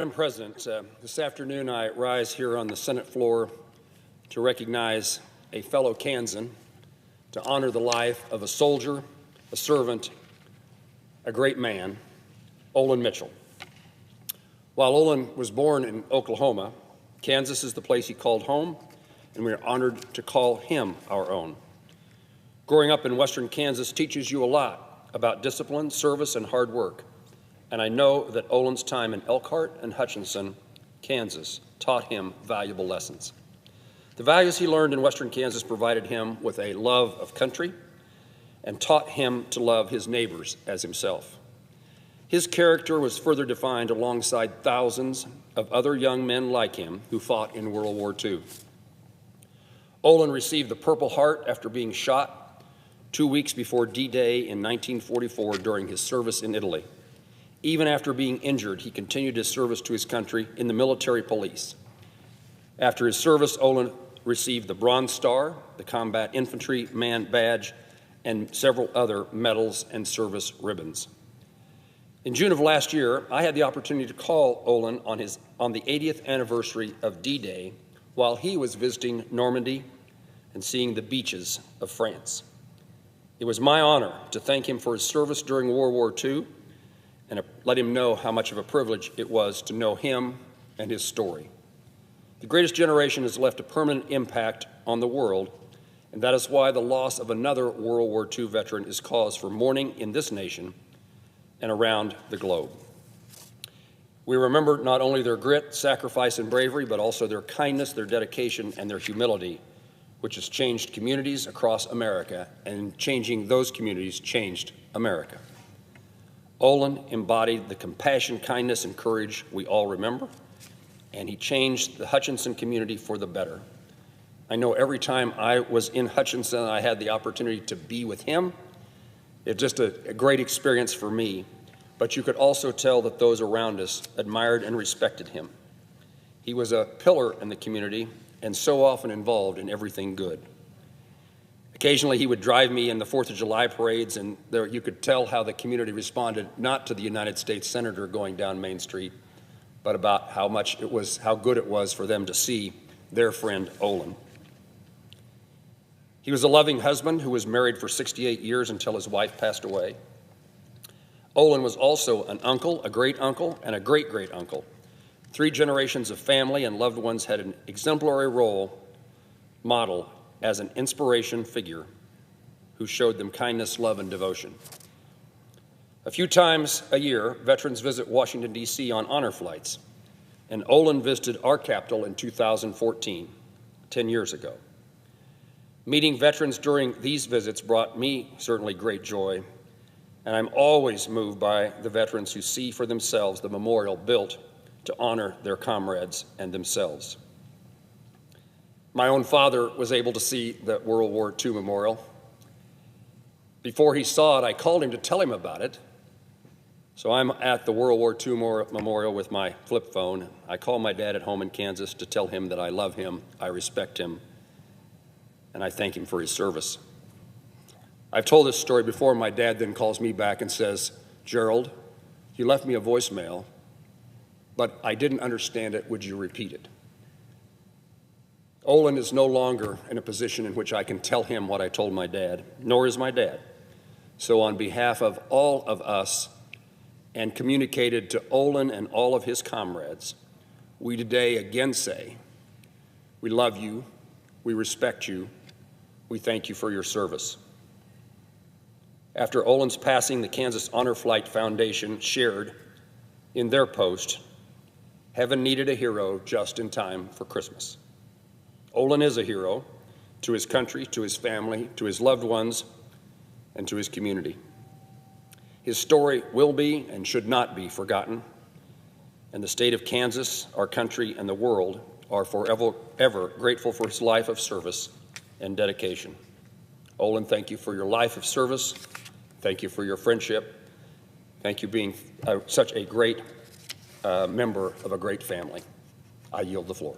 Madam President, this afternoon I rise here on the Senate floor to recognize a fellow Kansan, to honor the life of a soldier, a servant, a great man, Olen Mitchell. While Olen was born in Oklahoma, Kansas is the place he called home, and we are honored to call him our own. Growing up in western Kansas teaches you a lot about discipline, service, and hard work. And I know that Olen's time in Elkhart and Hutchinson, Kansas, taught him valuable lessons. The values he learned in western Kansas provided him with a love of country and taught him to love his neighbors as himself. His character was further defined alongside thousands of other young men like him who fought in World War II. Olen received the Purple Heart after being shot 2 weeks before D-Day in 1944 during his service in Italy. Even after being injured, he continued his service to his country in the military police. After his service, Olen received the Bronze Star, the Combat Infantry Man Badge, and several other medals and service ribbons. In June of last year, I had the opportunity to call Olen on the 80th anniversary of D-Day while he was visiting Normandy and seeing the beaches of France. It was my honor to thank him for his service during World War II and let him know how much of a privilege it was to know him and his story. The greatest generation has left a permanent impact on the world, and that is why the loss of another World War II veteran is cause for mourning in this nation and around the globe. We remember not only their grit, sacrifice, and bravery, but also their kindness, their dedication, and their humility, which has changed communities across America, and changing those communities changed America. Olen embodied the compassion, kindness, and courage we all remember, and he changed the Hutchinson community for the better. I know every time I was in Hutchinson, I had the opportunity to be with him. It's just a great experience for me, but you could also tell that those around us admired and respected him. He was a pillar in the community and so often involved in everything good. Occasionally, he would drive me in the 4th of July parades, and there you could tell how the community responded, not to the United States Senator going down Main Street, but about how good it was for them to see their friend Olen. He was a loving husband who was married for 68 years until his wife passed away. Olen was also an uncle, a great-uncle, and a great-great-uncle. 3 generations of family and loved ones had an exemplary role model as an inspiration figure who showed them kindness, love, and devotion. A few times a year, veterans visit Washington, D.C. on honor flights, and Olen visited our capital in 2014, 10 years ago. Meeting veterans during these visits brought me certainly great joy, and I'm always moved by the veterans who see for themselves the memorial built to honor their comrades and themselves. My own father was able to see the World War II memorial. Before he saw it, I called him to tell him about it. So I'm at the World War II memorial with my flip phone. I call my dad at home in Kansas to tell him that I love him, I respect him, and I thank him for his service. I've told this story before. My dad then calls me back and says, "Gerald, you left me a voicemail, but I didn't understand it. Would you repeat it?" Olen is no longer in a position in which I can tell him what I told my dad, nor is my dad. So on behalf of all of us, and communicated to Olen and all of his comrades, we today again say, we love you, we respect you, we thank you for your service. After Olen's passing, the Kansas Honor Flight Foundation shared in their post, "Heaven needed a hero just in time for Christmas." Olen is a hero to his country, to his family, to his loved ones, and to his community. His story will be and should not be forgotten, and the state of Kansas, our country, and the world are forever grateful for his life of service and dedication. Olen, thank you for your life of service. Thank you for your friendship. Thank you for being such a great member of a great family. I yield the floor.